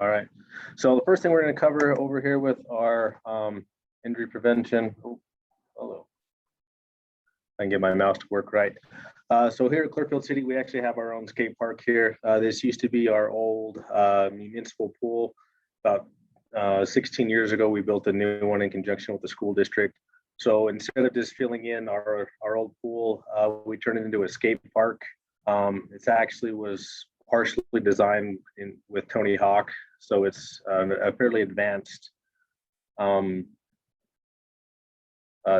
All right. So the first thing we're going to cover over here with our injury prevention. Oh, hello. I can get my mouse to work right. So here at Clearfield City, we actually have our own skate park here. This used to be our old municipal pool. About 16 years ago, we built a new one in conjunction with the school district. So instead of just filling in our old pool, we turned it into a skate park. It actually was partially designed with Tony Hawk, so it's a fairly advanced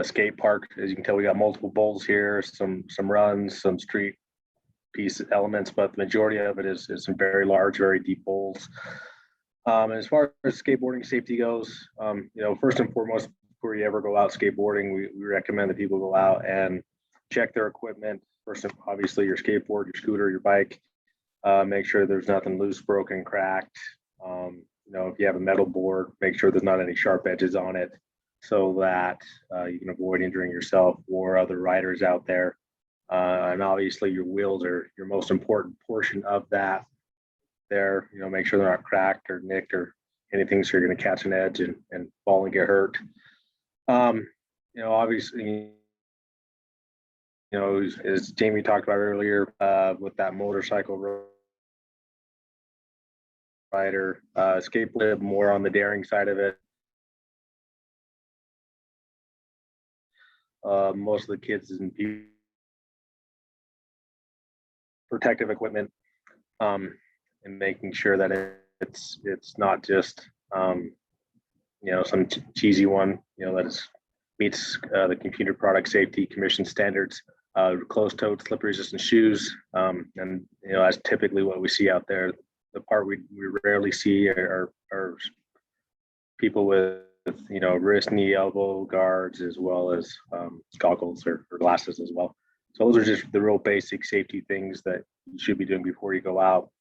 skate park. As you can tell, we got multiple bowls here, some runs, some street piece elements, but the majority of it is some very large, very deep bowls. And as far as skateboarding safety goes, first and foremost, before you ever go out skateboarding, we recommend that people go out and check their equipment. First, obviously, your skateboard, your scooter, your bike. Make sure there's nothing loose, broken, cracked. If you have a metal board, make sure there's not any sharp edges on it, so that you can avoid injuring yourself or other riders out there. And obviously, your wheels are your most important portion of that. There, make sure they're not cracked or nicked or anything, so you're going to catch an edge and fall and get hurt. Obviously, as Jamie talked about earlier, with that motorcycle rider, skateboard more on the daring side of it. Most of the kids and protective equipment, and making sure that it's not just some cheesy one that meets the Computer Product Safety Commission standards. Closed-toed, slip-resistant shoes, and that's typically what we see out there. The part we rarely see are people with wrist, knee, elbow guards, as well as goggles or glasses as well. So those are just the real basic safety things that you should be doing before you go out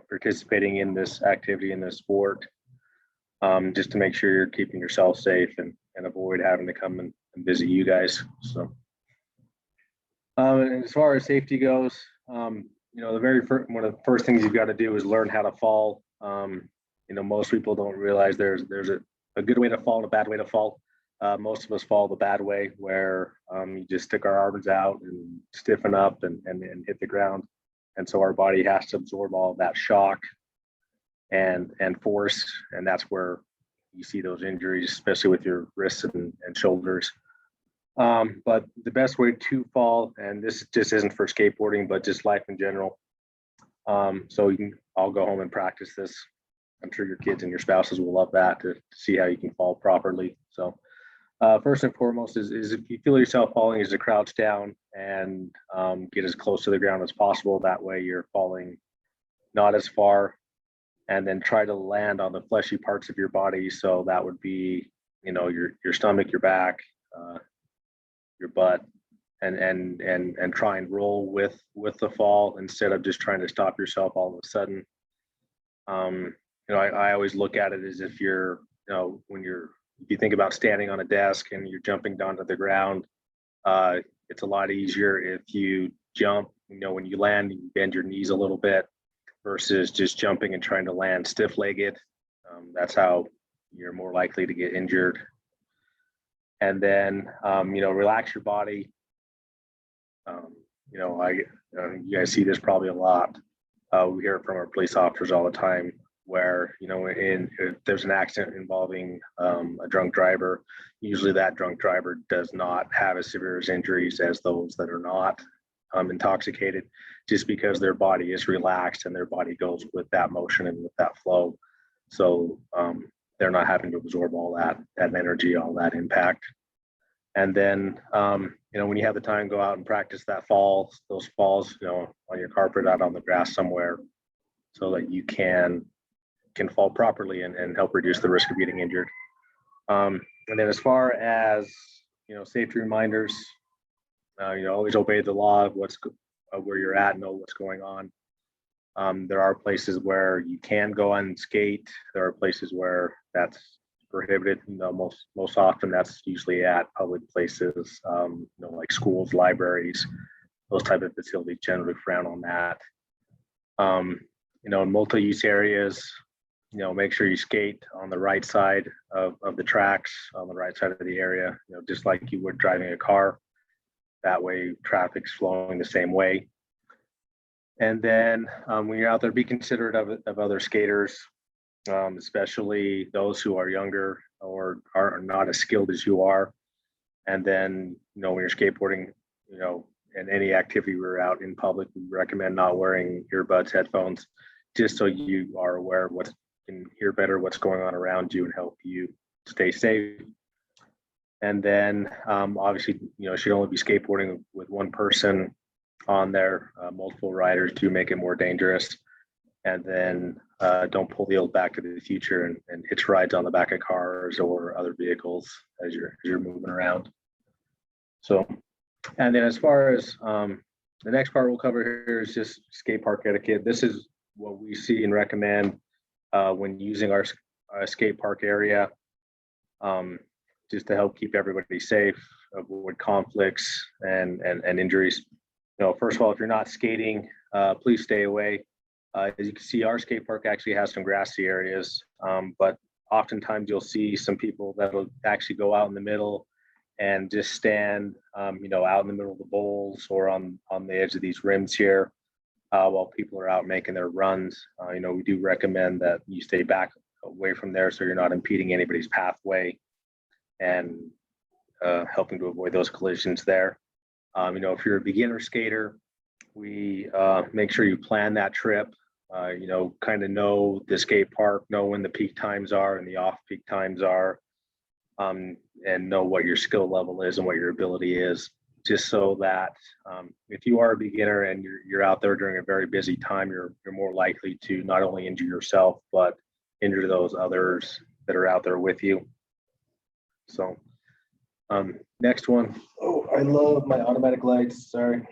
participating in this activity, in this sport, just to make sure you're keeping yourself safe and avoid having to come and visit you guys. So and as far as safety goes, the very first, one of the first things you've got to do is learn how to fall. Most people don't realize there's a good way to fall and a bad way to fall. Most of us fall the bad way, where you just stick our arms out and stiffen up and hit the ground. And so our body has to absorb all of that shock and force. And that's where you see those injuries, especially with your wrists and shoulders. But the best way to fall, and this just isn't for skateboarding, but just life in general. So you can all go home and practice this. I'm sure your kids and your spouses will love that, to see how you can fall properly. So first and foremost is if you feel yourself falling, is to crouch down and get as close to the ground as possible. That way you're falling not as far, and then try to land on the fleshy parts of your body. So that would be, your stomach, your back, your butt, and try and roll with the fall, instead of just trying to stop yourself all of a sudden. I always look at it as if you're, if you think about standing on a desk and you're jumping down to the ground, it's a lot easier if you jump, when you land, you bend your knees a little bit, versus just jumping and trying to land stiff-legged. That's how you're more likely to get injured. And then, relax your body. You guys see this probably a lot. We hear it from our police officers all the time, where, if there's an accident involving a drunk driver, usually that drunk driver does not have as severe injuries as those that are not intoxicated, just because their body is relaxed and their body goes with that motion and with that flow. So they're not having to absorb all that energy, all that impact. And then, when you have the time, go out and practice those falls, on your carpet, out on the grass somewhere, so that you can fall properly and help reduce the risk of getting injured. And then as far as, safety reminders, always obey the law of where you're at, know what's going on. There are places where you can go and skate. There are places where that's prohibited. Most often that's usually at public places, like schools, libraries, those type of facilities generally frown on that. In multi-use areas, make sure you skate on the right side of the tracks, on the right side of the area, just like you would driving a car. That way traffic's flowing the same way. And then when you're out there, be considerate of other skaters, especially those who are younger or are not as skilled as you are. And then, when you're skateboarding, in any activity we're out in public, we recommend not wearing earbuds, headphones, just so you are aware of what can hear better what's going on around you and help you stay safe. And then obviously, should only be skateboarding with one person on there. Multiple riders do make it more dangerous. And then don't pull the old Back to the Future and hitch rides on the back of cars or other vehicles as you're moving around. So, and then as far as the next part we'll cover here is just skate park etiquette. This is what we see and recommend when using our skate park area, just to help keep everybody safe, avoid conflicts and injuries. First of all, if you're not skating, please stay away. As you can see, our skate park actually has some grassy areas, but oftentimes you'll see some people that'll actually go out in the middle and just stand, out in the middle of the bowls or on the edge of these rims here while people are out making their runs. We do recommend that you stay back away from there so you're not impeding anybody's pathway and helping to avoid those collisions there. If you're a beginner skater, we make sure you plan that trip, kind of know the skate park, know when the peak times are and the off-peak times are, and know what your skill level is and what your ability is, just so that if you are a beginner and you're out there during a very busy time, you're more likely to not only injure yourself, but injure those others that are out there with you. So next one. Oh, I love my automatic lights. Sorry.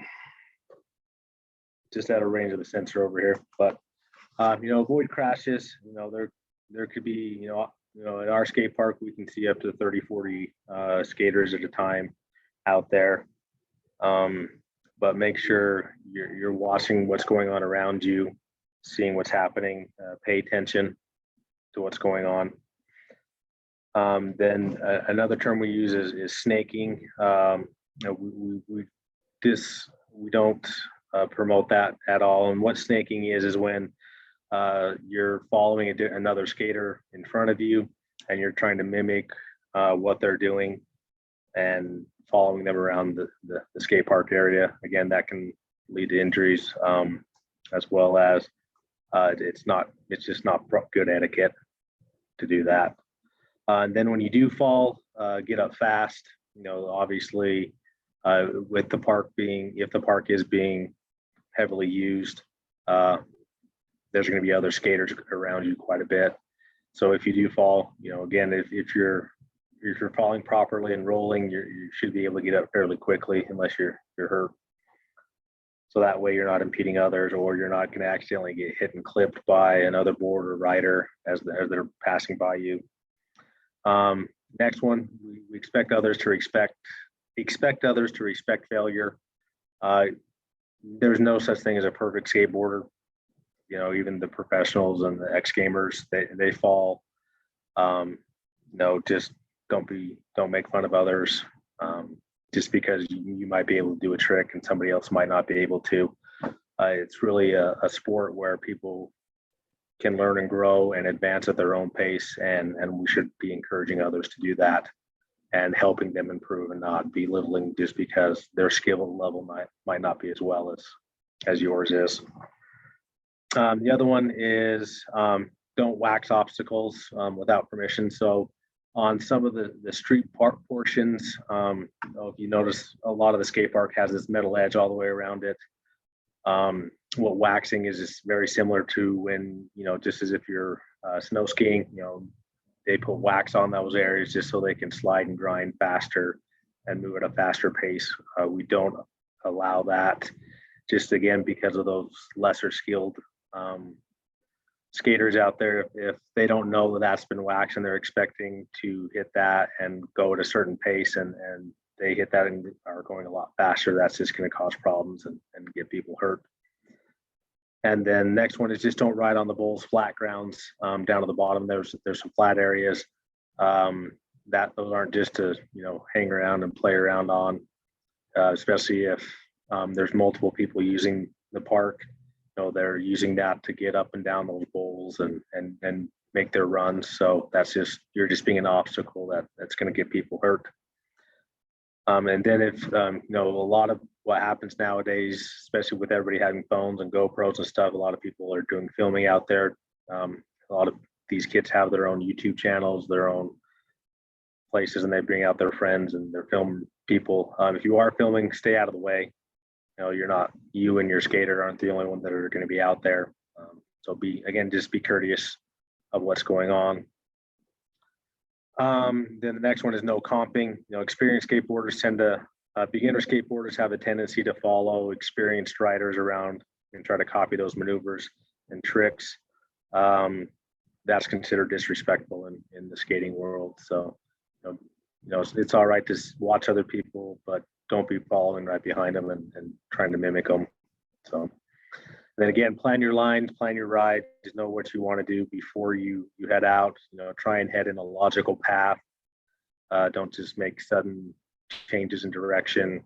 Just out of range of the sensor over here. But, avoid crashes. There could be, in our skate park, we can see up to 30, 40 skaters at a time out there. But make sure you're watching what's going on around you, seeing what's happening, pay attention to what's going on. Then another term we use is snaking. We don't promote that at all. And what snaking is when you're following another skater in front of you and you're trying to mimic what they're doing and following them around the skate park area. Again, that can lead to injuries, as well as it's just not good etiquette to do that. And then when you do fall, get up fast. Obviously, with the park if the park is being heavily used, there's going to be other skaters around you quite a bit. So if you do fall, again, if you're falling properly and rolling, you should be able to get up fairly quickly unless you're hurt. So that way you're not impeding others, or you're not going to accidentally get hit and clipped by another board or rider as they're passing by you. Next one, we expect others to respect failure. There's no such thing as a perfect skateboarder. Even the professionals and the ex-gamers, they fall. Just don't make fun of others. Just because you might be able to do a trick and somebody else might not be able to. It's really a sport where people can learn and grow and advance at their own pace, and we should be encouraging others to do that and helping them improve and not belittling just because their skill level might not be as well as yours is. The other one is don't wax obstacles without permission. So on some of the street park portions, if you notice, a lot of the skate park has this metal edge all the way around it. What waxing is very similar to when, just as if you're snow skiing, they put wax on those areas just so they can slide and grind faster and move at a faster pace. We don't allow that, just again, because of those lesser skilled skaters out there. If they don't know that that's been waxed and they're expecting to hit that and go at a certain pace and they hit that and are going a lot faster, that's just going to cause problems and get people hurt. And then next one is just don't ride on the bowls, flat grounds. Down to the bottom, there's some flat areas that those aren't just to hang around and play around on, especially if there's multiple people using the park. They're using that to get up and down those bowls and make their runs. So you're just being an obstacle that's going to get people hurt. And then if a lot of what happens nowadays, especially with everybody having phones and GoPros and stuff, a lot of people are doing filming out there. A lot of these kids have their own YouTube channels, their own places, and they bring out their friends and they're filming people. If you are filming, stay out of the way. You and your skater aren't the only one that are going to be out there. So just be courteous of what's going on. Then the next one is no comping. Experienced skateboarders beginner skateboarders have a tendency to follow experienced riders around and try to copy those maneuvers and tricks. That's considered disrespectful in the skating world. So, it's all right to watch other people, but don't be following right behind them and trying to mimic them. So, and then again, plan your lines, plan your ride, just know what you want to do before you head out. Try and head in a logical path. Don't just make sudden changes in direction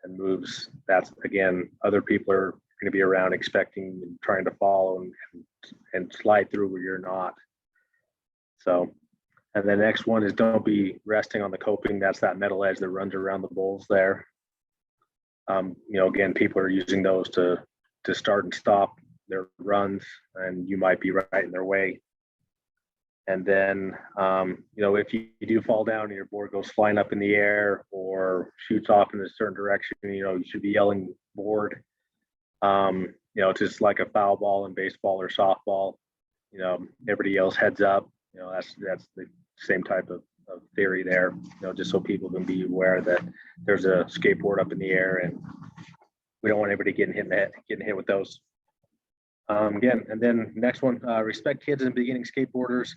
and moves. That's, again, other people are going to be around expecting and trying to follow and slide through where you're not. So, and the next one is don't be resting on the coping. That's that metal edge that runs around the bowls there. Again, people are using those to start and stop their runs, and you might be right in their way. And then, if you do fall down and your board goes flying up in the air or shoots off in a certain direction, you should be yelling board. It's just like a foul ball in baseball or softball. Everybody yells heads up. That's the same type of theory there. Just so people can be aware that there's a skateboard up in the air, and we don't want anybody getting hit with those. Again, and then next one, respect kids and beginning skateboarders.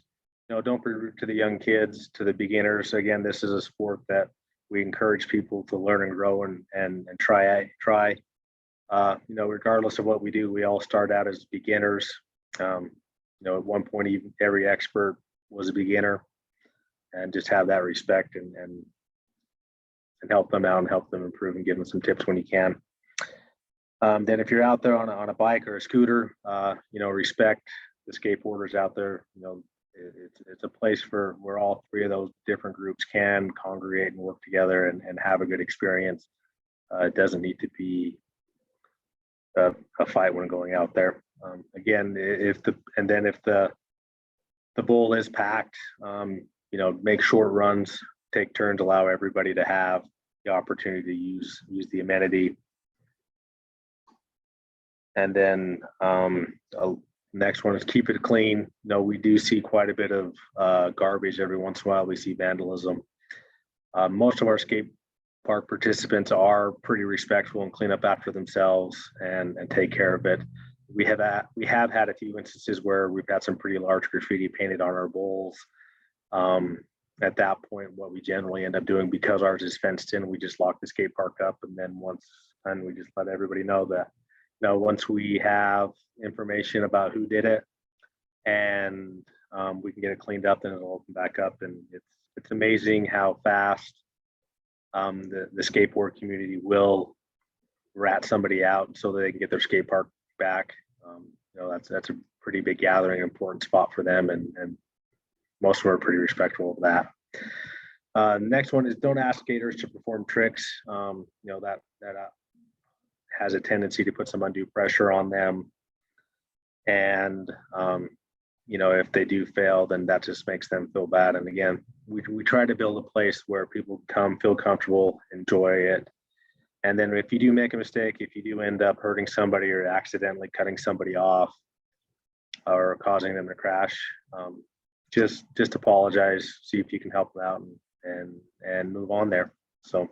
Don't be rude to the young kids, to the beginners. Again, this is a sport that we encourage people to learn and grow and try. Regardless of what we do, we all start out as beginners. At one point, even every expert was a beginner, and just have that respect and help them out and help them improve and give them some tips when you can. Then if you're out there on a bike or a scooter, respect the skateboarders out there. It's a place where all three of those different groups can congregate and work together and have a good experience. It doesn't need to be a fight when going out there. Again, if the bowl is packed, make short runs, take turns, allow everybody to have the opportunity to use the amenity. And then next one is keep it clean. We do see quite a bit of garbage every once in a while. We see vandalism. Most of our skate park participants are pretty respectful and clean up after themselves and take care of it. We have had a few instances where we've had some pretty large graffiti painted on our bowls. At that point, what we generally end up doing, because ours is fenced in, we just lock the skate park up, and then we just let everybody know that once we have information about who did it and we can get it cleaned up, then it'll open back up. And it's amazing how fast the skateboard community will rat somebody out so that they can get their skate park back. That's a pretty big gathering, important spot for them, and most of them are pretty respectful of that. Next one is don't ask skaters to perform tricks. That has a tendency to put some undue pressure on them, and if they do fail, then that just makes them feel bad. And again, we try to build a place where people come, feel comfortable, enjoy it. And then if you do make a mistake, if you do end up hurting somebody or accidentally cutting somebody off or causing them to crash, just apologize, see if you can help them out and move on there. So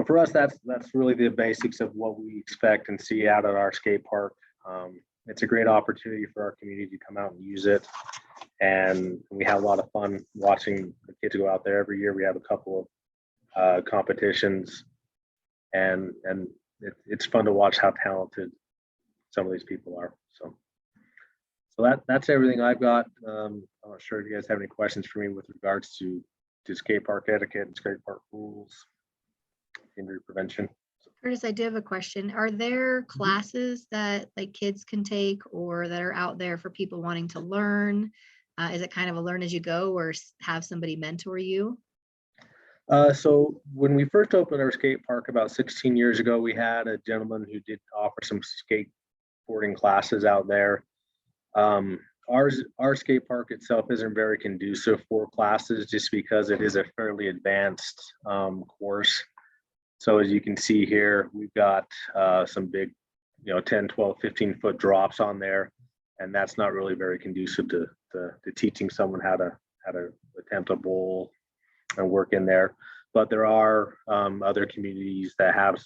for us, that's really the basics of what we expect and see out at our skate park. It's a great opportunity for our community to come out and use it. And we have a lot of fun watching the kids go out there. Every year we have a couple of competitions, and it's fun to watch how talented some of these people are. So that's everything I've got. I'm not sure if you guys have any questions for me with regards to skate park etiquette and skate park rules, injury prevention. Curtis, I do have a question. Are there classes that like kids can take or that are out there for people wanting to learn? Is it kind of a learn as you go or have somebody mentor you? So when we first opened our skate park about 16 years ago, we had a gentleman who did offer some skateboarding classes out there. Our skate park itself isn't very conducive for classes just because it is a fairly advanced course. So as you can see here, we've got some big, 10, 12, 15-foot drops on there, and that's not really very conducive to teaching someone how to attempt a bowl and work in there. But there are other communities that have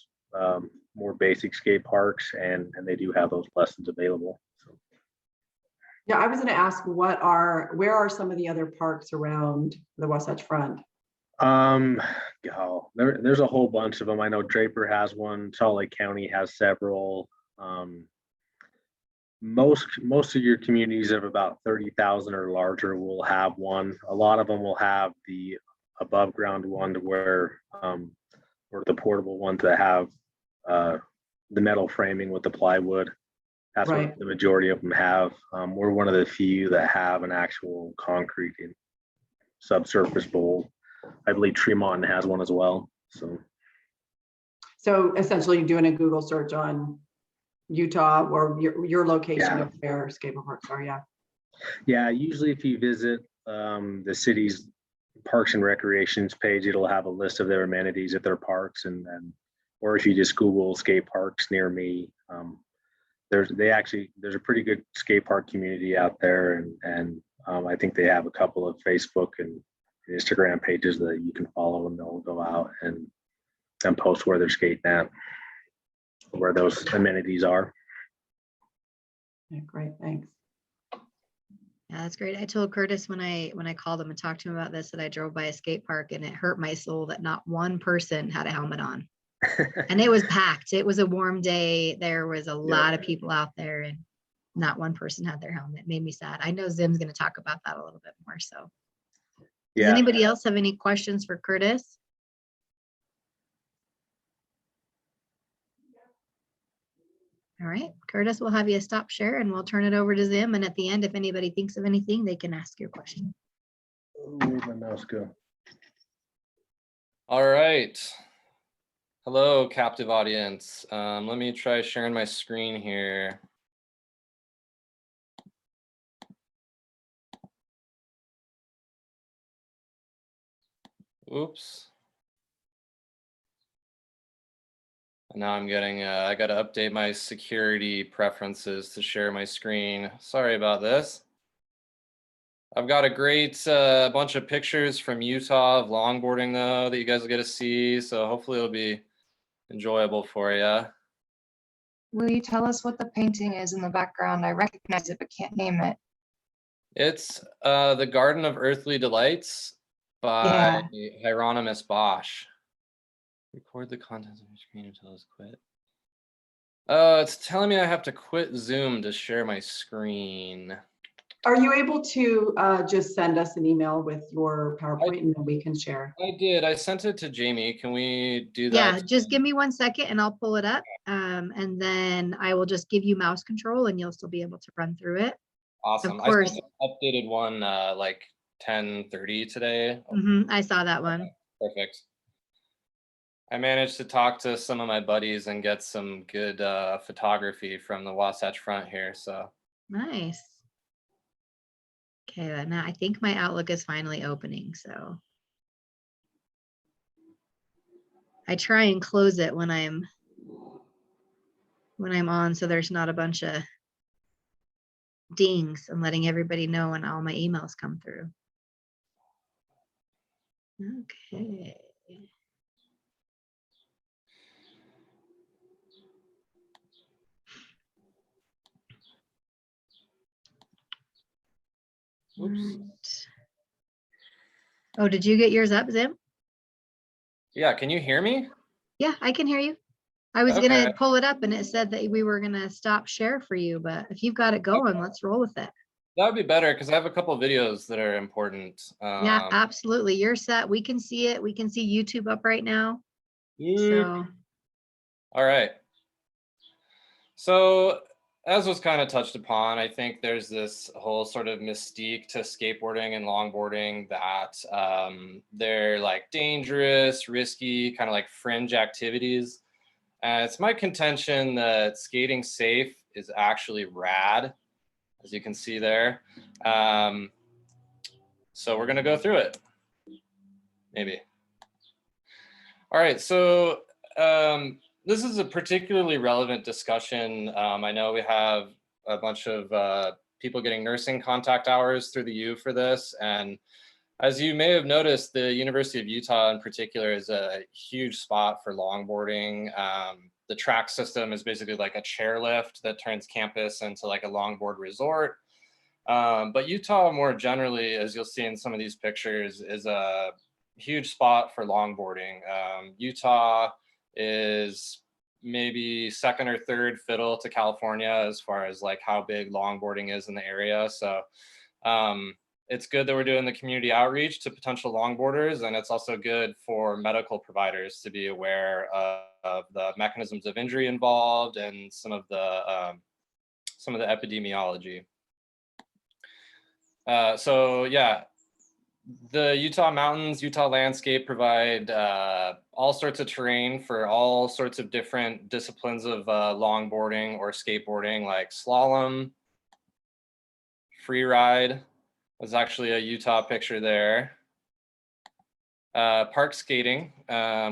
more basic skate parks, and they do have those lessons available. So. Yeah, I was going to ask, where are some of the other parks around the Wasatch Front? There's a whole bunch of them. I know Draper has one. Salt Lake County has several. Most of your communities of about 30,000 or larger will have one. A lot of them will have the above ground one, to where or the portable ones that have the metal framing with the plywood. That's right. What the majority of them have. We're one of the few that have an actual concrete and subsurface bowl. I believe Tremont has one as well. So essentially doing a Google search on Utah or your location of where skateboard parks are. Yeah, usually if you visit the city's Parks and Recreations page, it'll have a list of their amenities at their parks, or if you just Google skate parks near me, there's a pretty good skate park community out there, and I think they have a couple of Facebook and Instagram pages that you can follow, and they'll go out and post where they're skating at, where those amenities are. Yeah, great, thanks. Yeah, that's great. I told Curtis when I called him and talked to him about this that I drove by a skate park and it hurt my soul that not one person had a helmet on. And it was packed. It was a warm day. There was a lot of people out there and not one person had their helmet. It made me sad. I know Zim's going to talk about that a little bit more. So does anybody else have any questions for Curtis? All right, Curtis, we'll have you stop share and we'll turn it over to Zim. And at the end, if anybody thinks of anything, they can ask your question. Where'd my mouse go? All right. Hello, captive audience. Let me try sharing my screen here. Oops. Now I'm getting, I got to update my security preferences to share my screen. Sorry about this. I've got a great bunch of pictures from Utah of longboarding though that you guys will get to see. So hopefully it'll be enjoyable for you. Will you tell us what the painting is in the background? I recognize it, but can't name it. It's The Garden of Earthly Delights by Hieronymus Bosch. Record the contents of your screen until it's quit. It's telling me I have to quit Zoom to share my screen. Are you able to just send us an email with your PowerPoint and then we can share? I did. I sent it to Jamie. Can we do that? Yeah, just give me 1 second and I'll pull it up. And then I will just give you mouse control and you'll still be able to run through it. Awesome. Of course. I sent an updated one like 10:30 today. I saw that one. Perfect. I managed to talk to some of my buddies and get some good photography from the Wasatch Front here. So nice. Okay, now I think my Outlook is finally opening. So I try and close it when I'm on, so there's not a bunch of dings. I'm letting everybody know when all my emails come through. Okay. oops. Oh, did you get yours up, Zim? Yeah, can you hear me? Yeah, I can hear you. I was Okay. gonna pull it up and it said that we were gonna stop share for you, but if you've got it going, let's roll with it. That would be better because I have a couple videos that are important. Yeah, absolutely. You're set. We can see it. We can see YouTube up right now. So All right. So as was kind of touched upon, I think there's this whole sort of mystique to skateboarding and longboarding that they're like dangerous, risky, kind of like fringe activities. And it's my contention that skating safe is actually rad, as you can see there. So we're gonna go through it, maybe. All right, so this is a particularly relevant discussion. I know we have a bunch of people getting nursing contact hours through the U for this. And as you may have noticed, the University of Utah in particular is a huge spot for longboarding. The track system is basically like a chairlift that turns campus into like a longboard resort. But Utah more generally, as you'll see in some of these pictures, is a huge spot for longboarding. Utah is maybe second or third fiddle to California as far as like how big longboarding is in the area. So it's good that we're doing the community outreach to potential longboarders, and it's also good for medical providers to be aware of the mechanisms of injury involved and some of the epidemiology. So yeah, the Utah mountains, Utah landscape provide all sorts of terrain for all sorts of different disciplines of longboarding or skateboarding, like slalom, free ride. There's actually a Utah picture there. Park skating,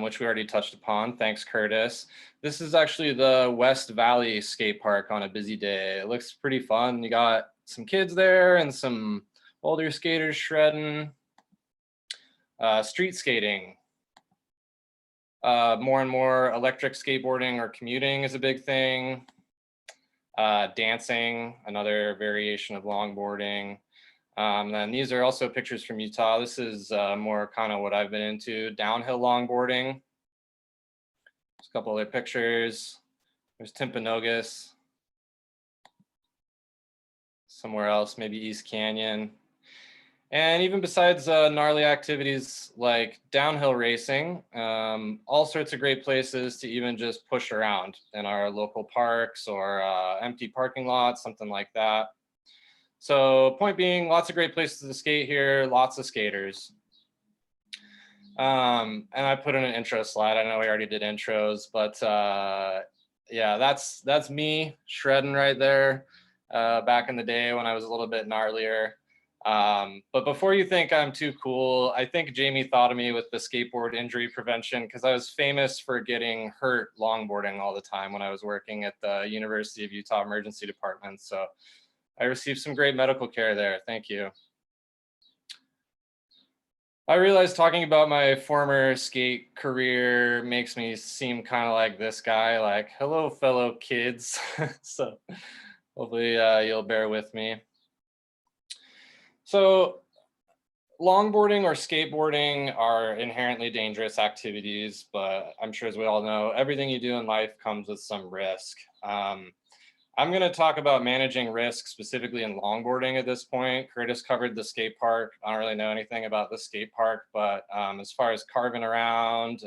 which we already touched upon. Thanks, Curtis. This is actually the West Valley skate park on a busy day. It looks pretty fun. You got some kids there and some older skaters shredding. Street skating. More and more electric skateboarding or commuting is a big thing. Dancing, another variation of longboarding. And these are also pictures from Utah. This is more kind of what I've been into, downhill longboarding. There's a couple other pictures. There's Timpanogos. Somewhere else, maybe East Canyon. And even besides gnarly activities like downhill racing, all sorts of great places to even just push around in our local parks or empty parking lots, something like that. So point being, lots of great places to skate here, lots of skaters. And I put in an intro slide. I know we already did intros, but yeah, that's me shredding right there back in the day when I was a little bit gnarlier. But before you think I'm too cool, I think Jamie thought of me with the skateboard injury prevention because I was famous for getting hurt longboarding all the time when I was working at the University of Utah Emergency Department. So I received some great medical care there. Thank you. I realize talking about my former skate career makes me seem kind of like this guy, like, hello, fellow kids. So hopefully you'll bear with me. So longboarding or skateboarding are inherently dangerous activities, but I'm sure as we all know, everything you do in life comes with some risk. I'm going to talk about managing risk specifically in longboarding at this point. Curtis covered the skate park. I don't really know anything about the skate park, but as far as carving around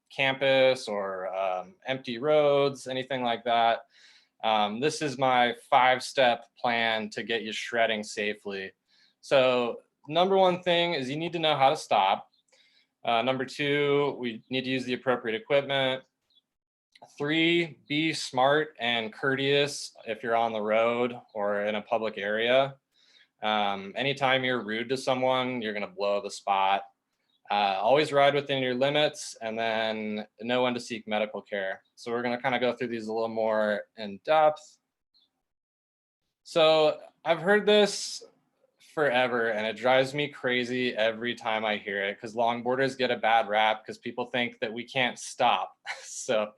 campus or empty roads, anything like that, this is my 5-step plan to get you shredding safely. So number one thing is you need to know how to stop. Number two, we need to use the appropriate equipment. 3, be smart and courteous if you're on the road or in a public area. Anytime you're rude to someone, you're going to blow the spot. Always ride within your limits, and then know when to seek medical care. So we're going to kind of go through these a little more in depth. So I've heard this forever, and it drives me crazy every time I hear it, because longboarders get a bad rap because people think that we can't stop. So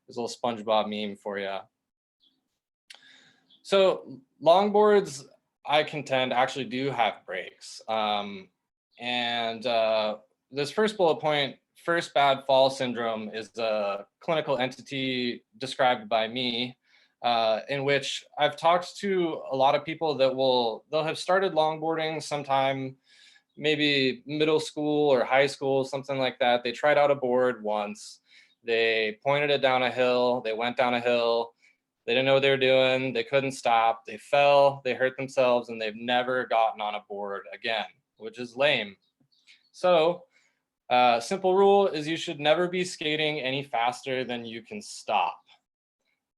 there's a little SpongeBob meme for you. So longboards, I contend, actually do have brakes. And this first bullet point, first bad fall syndrome, is a clinical entity described by me, in which I've talked to a lot of people that they'll have started longboarding sometime, maybe middle school or high school, something like that. They tried out a board once, they pointed it down a hill, they went down a hill, they didn't know what they were doing, they couldn't stop, they fell, they hurt themselves, and they've never gotten on a board again, which is lame. So simple rule is you should never be skating any faster than you can stop,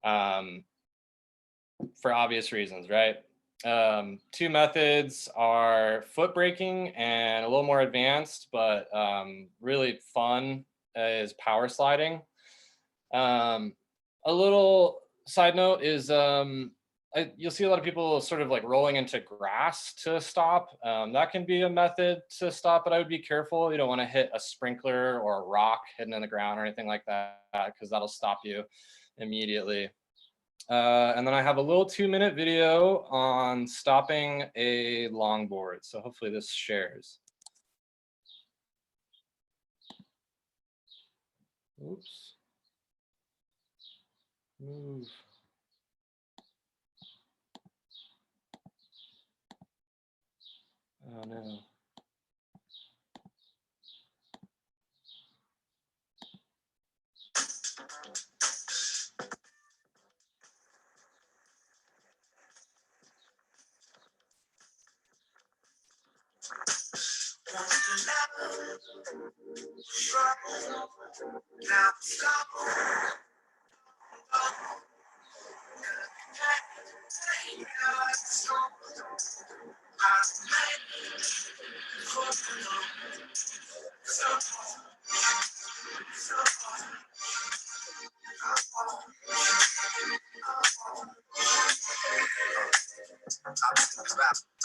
for obvious reasons, right? Two methods are foot braking and a little more advanced, but really fun, is power sliding. A little side note is you'll see a lot of people sort of like rolling into grass to stop. That can be a method to stop, but I would be careful. You don't want to hit a sprinkler or a rock hidden in the ground or anything like that, because that'll stop you immediately. And then I have a little 2-minute video on stopping a longboard. So hopefully this shares. Oops. Move. Oh no.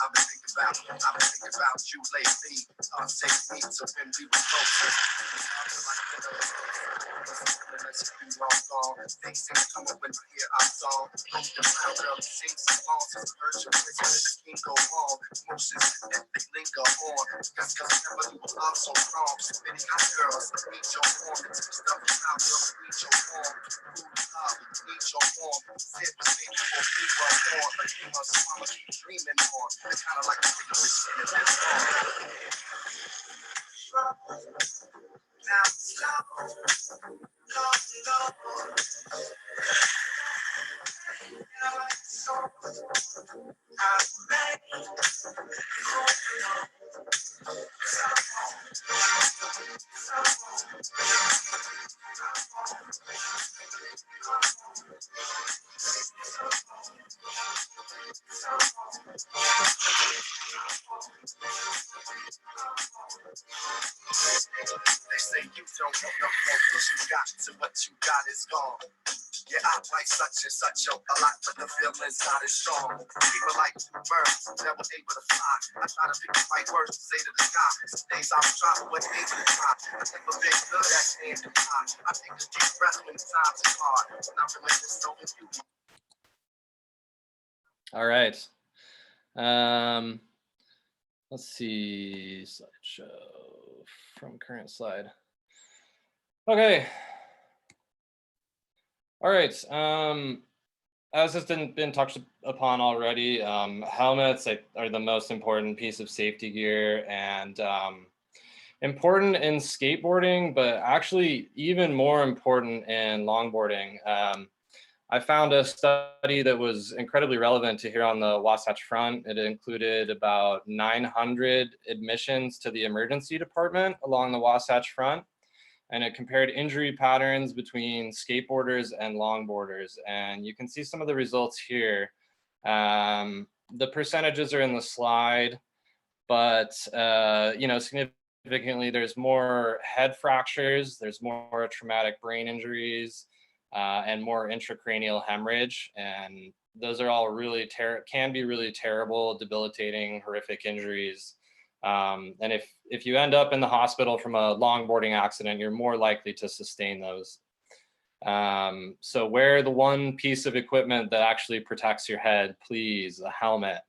I've been thinking about you lately. Take me to when we were closer. Things seem to come up when I hear our song. The sound of sing some songs, urge your voice, the king go on. Emotions that they linger on. That's because I never knew love so strong. Many hot girls need your form. It's stuff out, don't need your form. Love, need your form. Sit with me before we were born. But you must mama keep dreaming on. It's kind of like a thing of this in this song. Now stop. They say you don't want no more, cause you got to what you got is gone. Yeah, I like such and such a lot, but the feeling's not as strong. People like birds, never able to fly. I try to pick the right words to say to the sky. Some days I was trying, but able to try. I never been good at saying goodbye. I take a deep breath when the times is hard. And I remember so with you. All right. Let's see, slideshow from current slide. Okay. All right. As has been touched upon already, helmets are the most important piece of safety gear, and important in skateboarding, but actually even more important in longboarding. I found a study that was incredibly relevant to here on the Wasatch Front. It included about 900 admissions to the emergency department along the Wasatch Front, and it compared injury patterns between skateboarders and longboarders. And you can see some of the results here. The percentages are in the slide, but you know, significantly, there's more head fractures, there's more traumatic brain injuries, and more intracranial hemorrhage. And those are all really can be really terrible, debilitating, horrific injuries. And if you end up in the hospital from a longboarding accident, you're more likely to sustain those. So wear the one piece of equipment that actually protects your head, please, a helmet.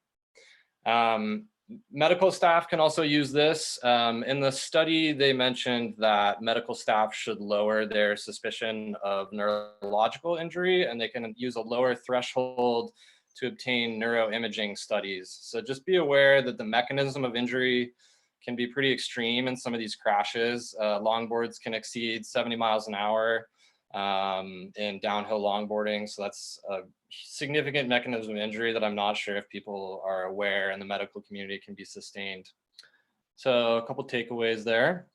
Medical staff can also use this. In the study, they mentioned that medical staff should lower their suspicion of neurological injury, and they can use a lower threshold to obtain neuroimaging studies. So just be aware that the mechanism of injury can be pretty extreme in some of these crashes. Longboards can exceed 70 miles an hour in downhill longboarding. So that's a significant mechanism of injury that I'm not sure if people are aware in the medical community can be sustained. So a couple takeaways there.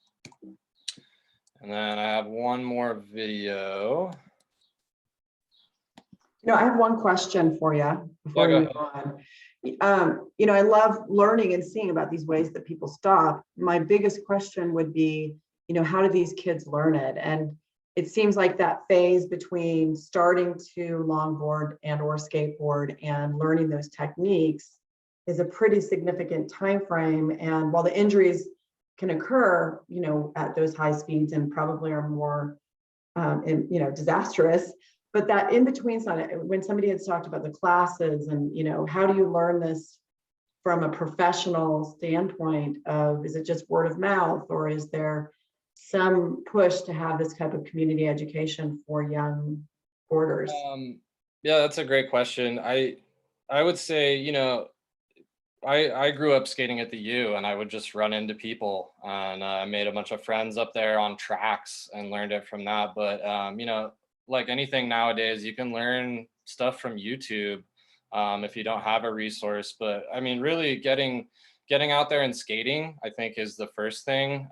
And then I have one more video. I have one question for you before Yeah, we move on. I love learning and seeing about these ways that people stop. My biggest question would be, how do these kids learn it? And it seems like that phase between starting to longboard and or skateboard and learning those techniques is a pretty significant time frame. And while the injuries can occur, at those high speeds and probably are more, disastrous, but that in between side, when somebody had talked about the classes and, how do you learn this from a professional standpoint of, is it just word of mouth, or is there some push to have this type of community education for young boarders? Yeah, that's a great question. I would say, I grew up skating at the U, and I would just run into people, and I made a bunch of friends up there on tracks and learned it from that. But like anything nowadays, you can learn stuff from YouTube if you don't have a resource. But I mean, really getting out there and skating, I think, is the first thing.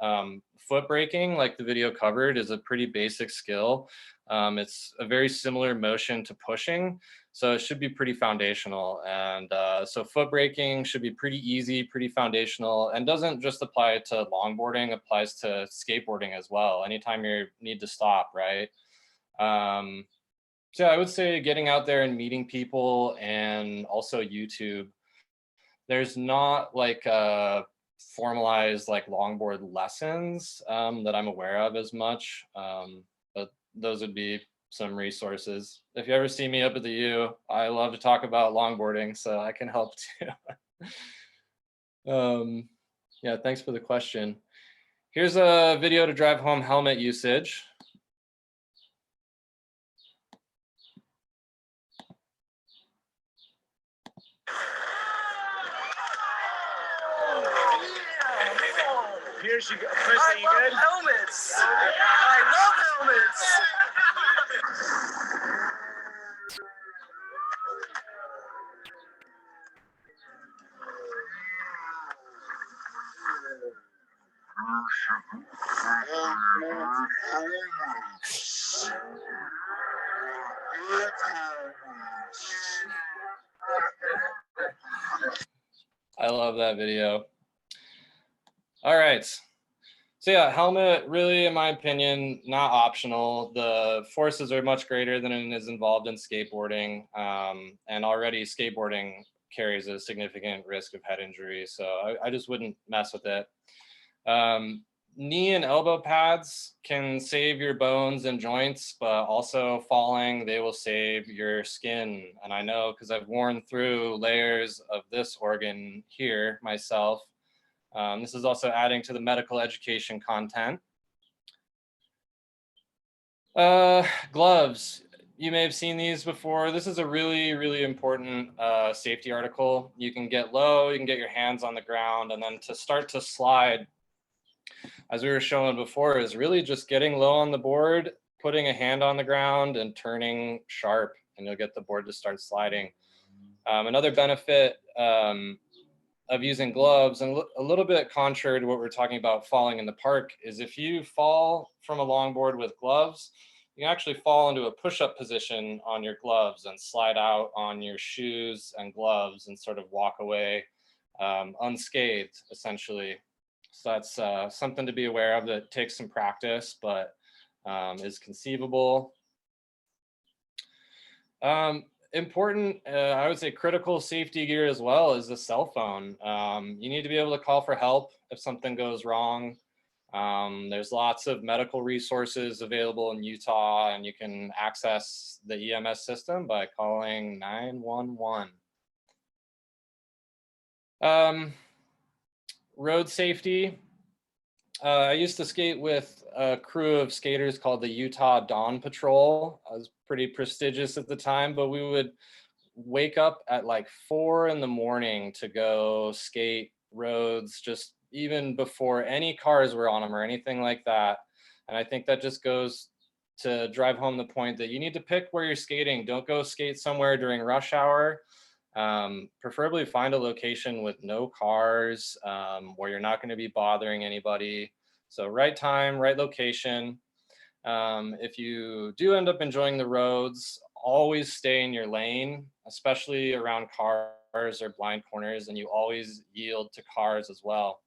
Foot braking, like the video covered, is a pretty basic skill. It's a very similar motion to pushing, so it should be pretty foundational. And so foot braking should be pretty easy, pretty foundational, and doesn't just apply to longboarding, applies to skateboarding as well. Anytime you need to stop, right? So I would say getting out there and meeting people, and also YouTube. There's not like formalized like longboard lessons that I'm aware of as much, but those would be some resources. If you ever see me up at the U, I love to talk about longboarding, so I can help too. Yeah, thanks for the question. Here's a video to drive home helmet usage. Here's you go. Kristen, you good? Helmets. I love helmets. I love that video. All right. So yeah, helmet really, in my opinion, not optional. The forces are much greater than it is involved in skateboarding. And already skateboarding carries a significant risk of head injury. So I just wouldn't mess with it. Knee and elbow pads can save your bones and joints, but also falling, they will save your skin. And I know because I've worn through layers of this organ here myself. This is also adding to the medical education content. Gloves. You may have seen these before. This is a really, really important safety article. You can get low, you can get your hands on the ground, and then to start to slide, as we were showing before, is really just getting low on the board, putting a hand on the ground and turning sharp, and you'll get the board to start sliding. Another benefit of using gloves, and a little bit contrary to what we're talking about falling in the park, is if you fall from a longboard with gloves, you can actually fall into a push-up position on your gloves and slide out on your shoes and gloves and sort of walk away unscathed, essentially. So that's something to be aware of that takes some practice, but is conceivable. Important, I would say critical safety gear as well is the cell phone. You need to be able to call for help if something goes wrong. There's lots of medical resources available in Utah, and you can access the EMS system by calling 911. road safety. I used to skate with a crew of skaters called the Utah Dawn Patrol. I was pretty prestigious at the time, but we would wake up at like 4 in the morning to go skate roads, just even before any cars were on them or anything like that. And I think that just goes to drive home the point that you need to pick where you're skating. Don't go skate somewhere during rush hour. Preferably find a location with no cars, where you're not going to be bothering anybody. So right time, right location. If you do end up enjoying the roads, always stay in your lane, especially around cars or blind corners, and you always yield to cars as well.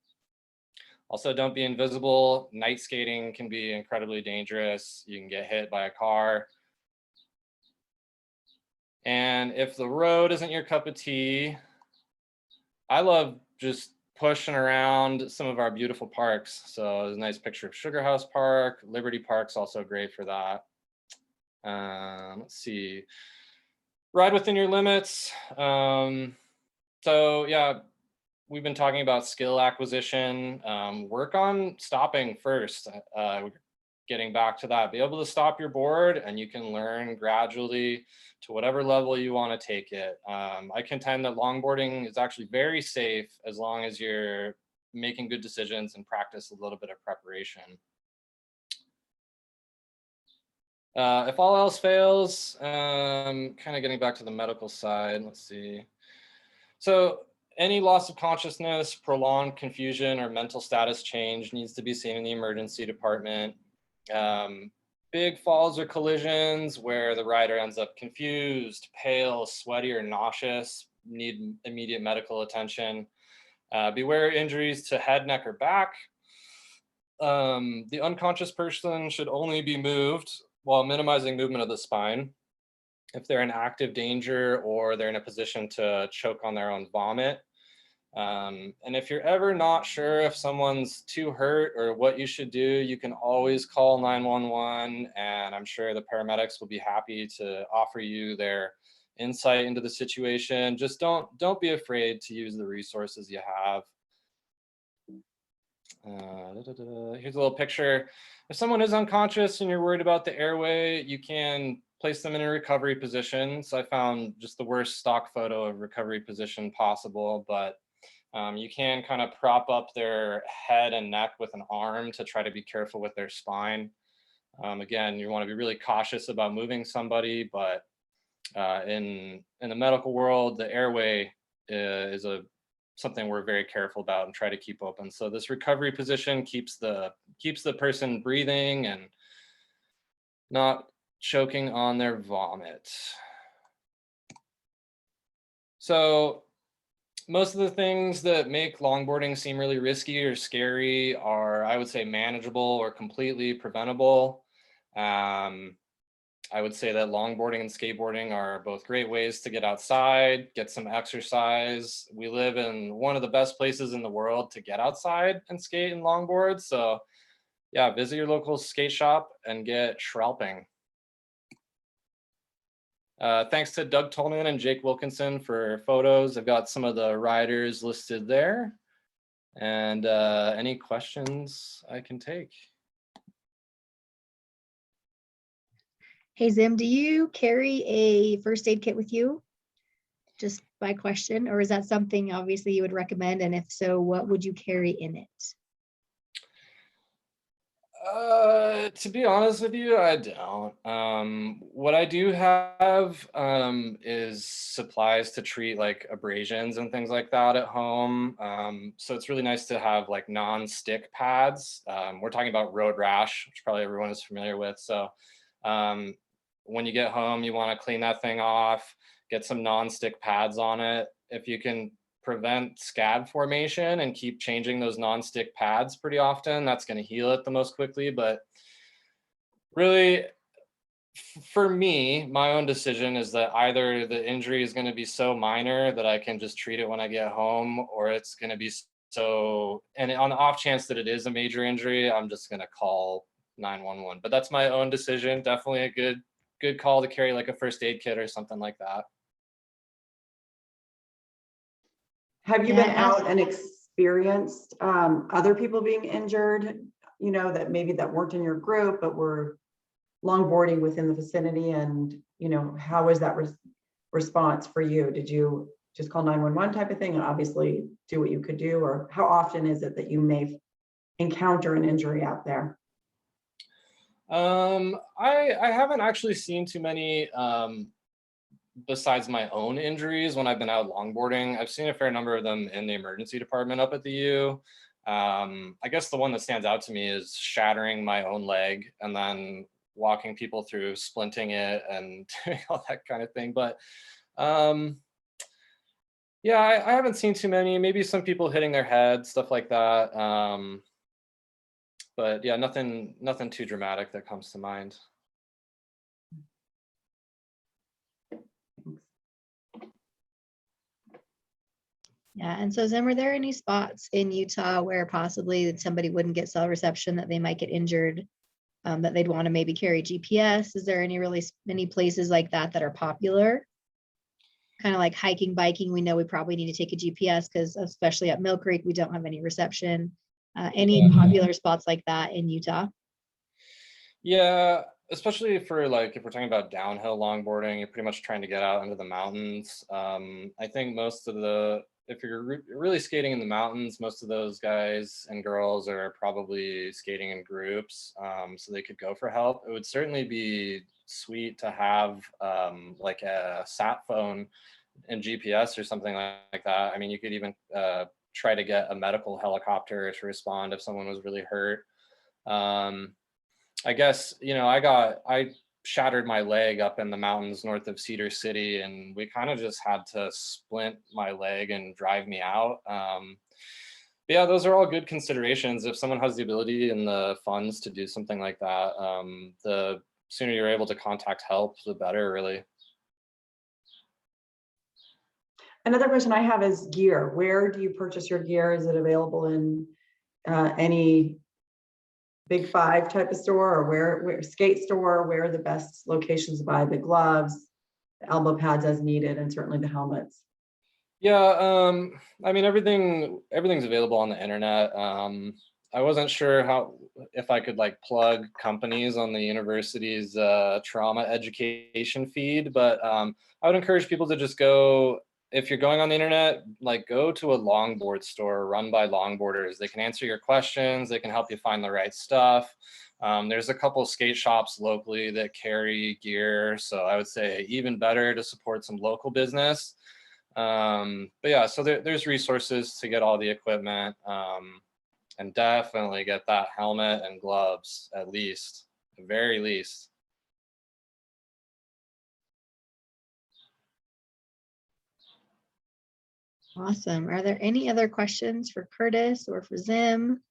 Also, don't be invisible. Night skating can be incredibly dangerous. You can get hit by a car. And if the road isn't your cup of tea, I love just pushing around some of our beautiful parks. So there's a nice picture of Sugar House Park. Liberty Park's also great for that. Let's see. Ride within your limits. So yeah, we've been talking about skill acquisition. Work on stopping first. Getting back to that, be able to stop your board, and you can learn gradually to whatever level you want to take it. I contend that longboarding is actually very safe as long as you're making good decisions and practice a little bit of preparation. If all else fails, kind of getting back to the medical side, let's see. So any loss of consciousness, prolonged confusion, or mental status change needs to be seen in the emergency department. Big falls or collisions where the rider ends up confused, pale, sweaty, or nauseous need immediate medical attention. Beware injuries to head, neck, or back. The unconscious person should only be moved while minimizing movement of the spine. If they're in active danger or they're in a position to choke on their own vomit. And if you're ever not sure if someone's too hurt or what you should do, you can always call 911, and I'm sure the paramedics will be happy to offer you their insight into the situation. Just don't be afraid to use the resources you have. Here's a little picture. If someone is unconscious and you're worried about the airway, you can place them in a recovery position. So I found just the worst stock photo of recovery position possible, but you can kind of prop up their head and neck with an arm to try to be careful with their spine. Again, you want to be really cautious about moving somebody, but in the medical world, the airway is something we're very careful about and try to keep open. So this recovery position keeps the person breathing and not choking on their vomit. So most of the things that make longboarding seem really risky or scary are, I would say, manageable or completely preventable. I would say that longboarding and skateboarding are both great ways to get outside, get some exercise. We live in one of the best places in the world to get outside and skate and longboard. So yeah, visit your local skate shop and get shrouping. Thanks to Doug Tolman and Jake Wilkinson for photos. I've got some of the riders listed there. And any questions I can take? Hey, Zim, do you carry a first aid kit with you? Just by question, or is that something obviously you would recommend? And if so, what would you carry in it? To be honest with you, I don't. What I do have is supplies to treat like abrasions and things like that at home. So it's really nice to have like non-stick pads. We're talking about road rash, which probably everyone is familiar with. So when you get home, you want to clean that thing off, get some non-stick pads on it. If you can prevent scab formation and keep changing those non-stick pads pretty often, that's going to heal it the most quickly. But really, for me, my own decision is that either the injury is going to be so minor that I can just treat it when I get home, or it's going to be so, and on the off chance that it is a major injury, I'm just going to call 911. But that's my own decision. Definitely a good call to carry like a first aid kit or something like that. Have you Yeah, been out and experienced other people being injured, you know, that maybe that weren't in your group, but were longboarding within the vicinity? And, you know, how was that response for you? Did you just call 911 type of thing and obviously do what you could do? Or how often is it that you may encounter an injury out there? I haven't actually seen too many besides my own injuries when I've been out longboarding. I've seen a fair number of them in the emergency department up at the U. I guess the one that stands out to me is shattering my own leg and then walking people through splinting it and doing all that kind of thing. But yeah, I haven't seen too many. Maybe some people hitting their head, stuff like that. But yeah, nothing too dramatic that comes to mind. Yeah, and so Zim, are there any spots in Utah where possibly somebody wouldn't get cell reception, that they might get injured, that they'd want to maybe carry GPS? Is there any places like that that are popular? Kind of like hiking, biking, we know we probably need to take a GPS because especially at Mill Creek, we don't have any reception. Any popular spots like that in Utah? Yeah, especially for like if we're talking about downhill longboarding, you're pretty much trying to get out into the mountains. I think most of if you're really skating in the mountains, most of those guys and girls are probably skating in groups, so they could go for help. It would certainly be sweet to have like a sat phone and GPS or something like that. I mean, you could even try to get a medical helicopter to respond if someone was really hurt. I guess, you know, I shattered my leg up in the mountains north of Cedar City, and we kind of just had to splint my leg and drive me out. But yeah, those are all good considerations. If someone has the ability and the funds to do something like that, the sooner you're able to contact help, the better, really. Another question I have is gear. Where do you purchase your gear? Is it available in any Big Five type of store, or where skate store? Where are the best locations to buy the gloves, the elbow pads as needed, and certainly the helmets? Yeah, I mean, everything's available on the internet. I wasn't sure if I could like plug companies on the university's trauma education feed, but I would encourage people to just go, if you're going on the internet, like go to a longboard store run by longboarders. They can answer your questions. They can help you find the right stuff. There's a couple skate shops locally that carry gear, so I would say even better to support some local business. But yeah, so there's resources to get all the equipment, and definitely get that helmet and gloves at least, at the very least. Awesome. Are there any other questions for Curtis or for Zim?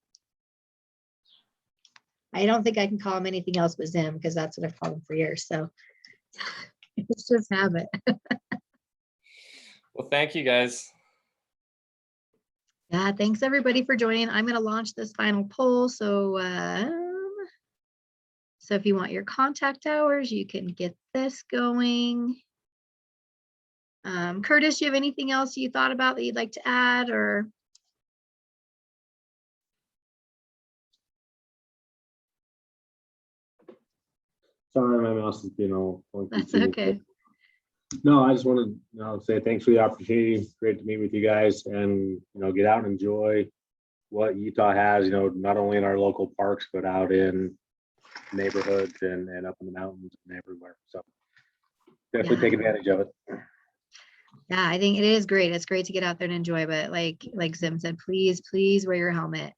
I don't think I can call him anything else but Zim, because that's what I've called him for years. So it's just habit. Well, thank you guys. Yeah, thanks everybody for joining. I'm going to launch this final poll. So if you want your contact hours, you can get this going. Curtis, do you have anything else you thought about that you'd like to add, or? Sorry, my mouse is being all funky. That's okay. No, I just wanted to say thanks for the opportunity. Great to meet with you guys, and get out and enjoy what Utah has. Not only in our local parks, but out in neighborhoods and up in the mountains and everywhere. So definitely take advantage of it. Yeah, I think it is great. It's great to get out there and enjoy, but like Zim said, please wear your helmet.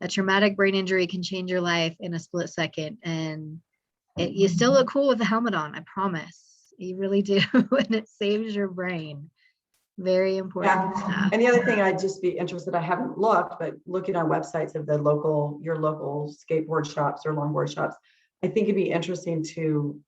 A traumatic brain injury can change your life in a split second, and you still look cool with the helmet on. I promise. You really do, and it saves your brain. Very important stuff. And the other thing, I'd just be interested, I haven't looked, but looking on websites of your local skateboard shops or longboard shops, I think it'd be interesting to,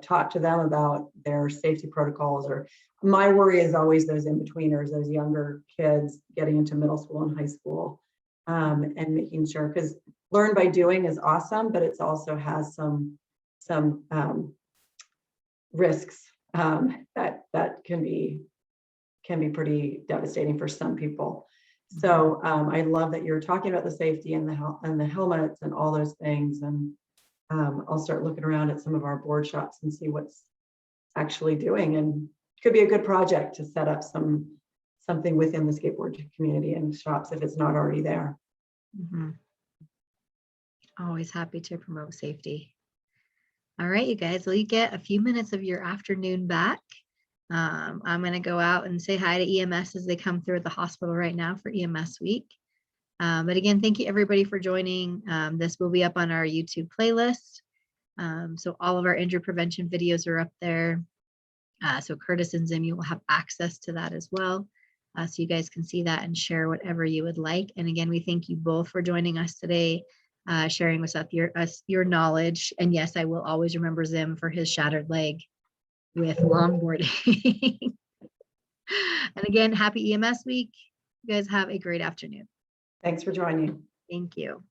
talk to them about their safety protocols. Or my worry is always those in-betweeners, those younger kids getting into middle school and high school, and making sure, because learn by doing is awesome, but it also has some risks that can be pretty devastating for some people. So I love that you're talking about the safety and the helmets and all those things. And I'll start looking around at some of our board shops and see what's actually doing. And it could be a good project to set up something within the skateboard community and shops if it's not already there. Mhm. Always happy to promote safety. All right, you guys, well, you get a few minutes of your afternoon back. I'm going to go out and say hi to EMS as they come through at the hospital right now for EMS week. But again, thank you everybody for joining. This will be up on our YouTube playlist. So all of our injury prevention videos are up there. So Curtis and Zim, you will have access to that as well. So you guys can see that and share whatever you would like. And again, we thank you both for joining us today, sharing with us your knowledge. And yes, I will always remember Zim for his shattered leg with longboarding. And again, happy EMS week. You guys have a great afternoon. Thanks for joining. Thank you.